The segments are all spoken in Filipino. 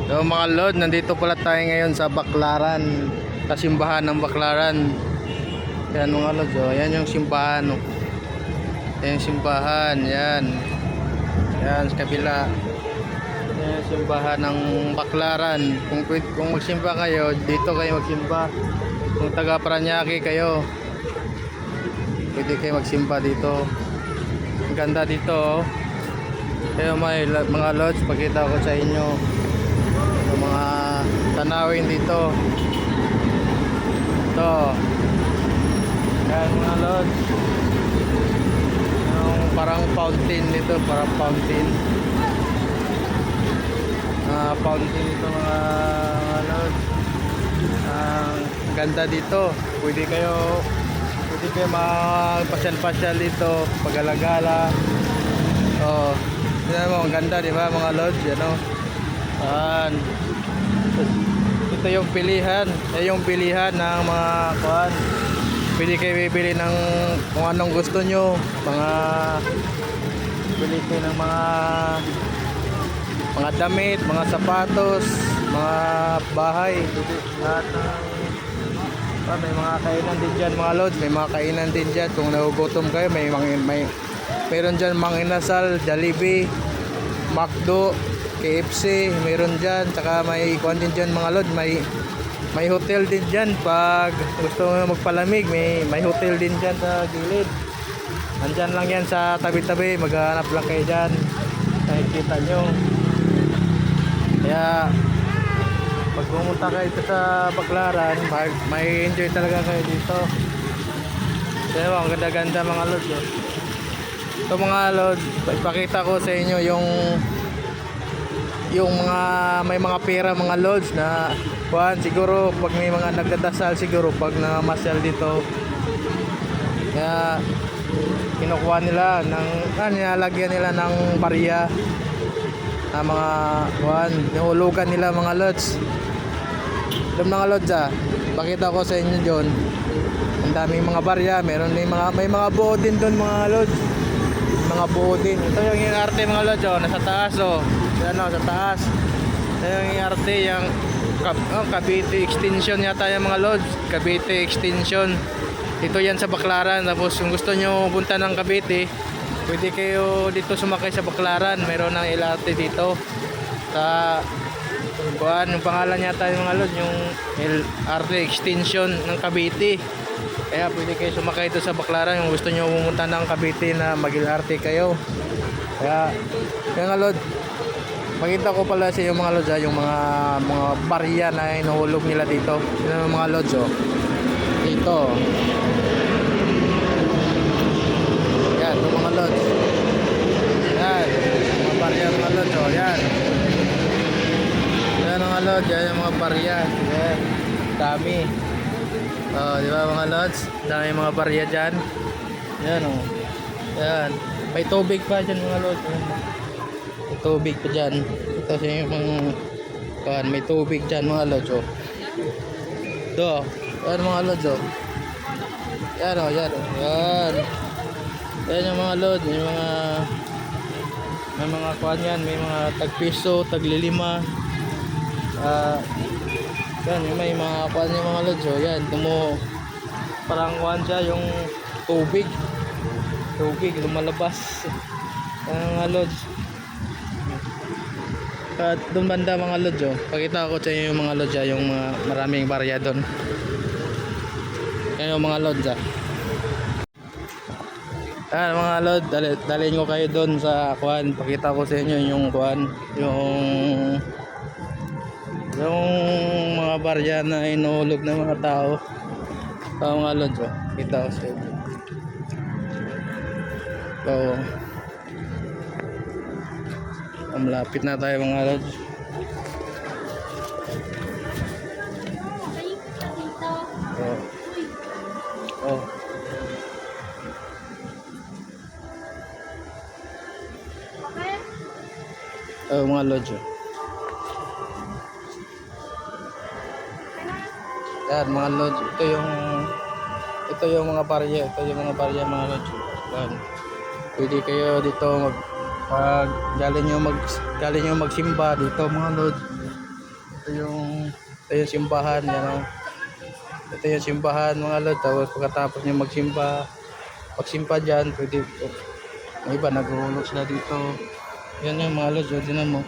So mga lord, nandito pala tayo ngayon sa Baclaran, sa simbahan ng Baclaran. Yan mga lord, so yan yung simbahan. Yan yung simbahan, yan. Yan sa kabila. Yan yung simbahan ng Baclaran. Kung magsimba kayo, dito kayo magsimba. Kung taga Paranaque kayo, pwede kayo magsimba dito. Ang ganda dito. Kaya may mga lodge, pakita ko sa inyo yung mga tanawin dito. Ito. Yan mga lodge. Yung parang fountain dito, parang fountain. Fountain dito mga lodge. Ganda dito. Pwede kayo magpasyal-pasyal dito, pag-alagala. Oh, yan mo, ang ganda, di ba mga lodge, ano? Ito yung pilihan, yung pilihan ng mga kuan. Pwede kayo bibili ng kung anong gusto nyo, bili kayo ng mga damit, mga sapatos, mga bahay, at may mga kainan din dyan mga lodge, may mga kainan din dyan. Kung nagugutom kayo, meron dyan mga inasal, Jollibee, McDo, KFC, meron dyan. Tsaka may kuwan din dyan mga lodge, may hotel din dyan. Pag gusto mo magpalamig, may hotel din dyan sa gilid. Andyan lang yan sa tabi-tabi, maghanap lang kayo dyan, nakikita nyo. Kaya pag pumunta kayo dito sa Baclaran, may enjoy talaga kayo dito. Kaya ang ganda-ganda mga lodge. Ito mga lodge, ipakita ko sa inyo yung mga may mga pera mga lodge na kuhan. Siguro pag may mga nagdadasal, siguro pag namasyal dito, kaya kinukuha nila nilalagyan nila ng barya na mga kuhan, nihulugan nila mga lodge. Yung mga lodge, pakita ko sa inyo dyan, ang daming mga barya. May mga buo din doon mga lodge, mga buo din. Ito yung inarte mga lodge, nasa taas, yan, sa taas. Ito yung inarte, yung Cavite extension yata yung mga lodge, Cavite extension. Ito yan sa Baclaran. Tapos kung gusto nyo punta ng Cavite, pwede kayo dito sumakay sa Baclaran. Mayroon ng LRT dito sa kuan, yung pangalan yata yung mga lodge, yung LRT extension ng Cavite. Kaya pwede kayo sumakay ito sa Baclaran kung gusto nyo pumunta ng Cavite na mag-LRT kayo. Kaya mga lodge, makita ko pala sa yung mga lodge, yung mga barya na inuhulog nila dito. Yung mga lodge, dito. Yan, yung mga lodge. Yan, mga barya mga lodge, yan. Yan mga lodge, yan yung mga barya. Yan, dami. Di ba mga lodge? Dami mga barya dyan. Yan, yan. May tubig pa dyan mga lodge. May tubig pa dyan. Ito siya yung mga may tubig dyan mga lodge. Ito, yan mga lodge. Yan, yan. Yan. Yan yung mga lodge. May mga kuhan yan. May mga tag-piso, tag-5. Yan, may mga kuhan yung mga lodge. Yan, parang kuhan siya yung tubig lumalabas. Yan mga lodge. At doon banda mga lodge, pakita ko sa inyo yung mga lodge, yung mga maraming barya doon. Yan yung mga lodge. Yan mga lodge, dalhin ko kayo doon sa kuhan. Pakita ko sa inyo yung kuhan, yung mga barya na inuhulog ng mga tao. Mga lodge, kita ko sa inyo. So, malapit na tayo mga lodge. Mga lodge. Yan mga lodge. Ito yung mga barya. Ito yung mga barya mga lodge. Yan. Pwede kayo dito galing nyo magsimba dito mga lodge. ito yung simbahan, yan o. Ito yung simbahan mga lods. Tapos pagkatapos nyo magsimba dyan, pwede, may iba naghuhulog sila dito. Yan yung mga lods, o tinan mo.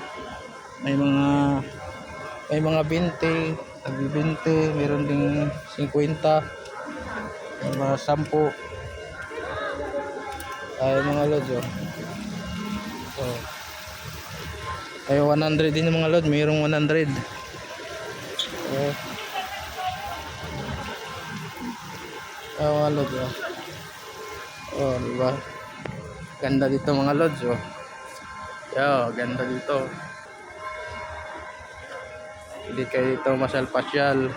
May mga 20, tagbi 20, meron ding 50, may mga 10. Ay mga lods, o. So, ay 100 din yung mga lods, mayroong 100. Oh. Mga lods, o. Oh, diba? Ganda dito mga lods, o. Yo, ganda dito. Hindi kayo dito masyal-pasyal.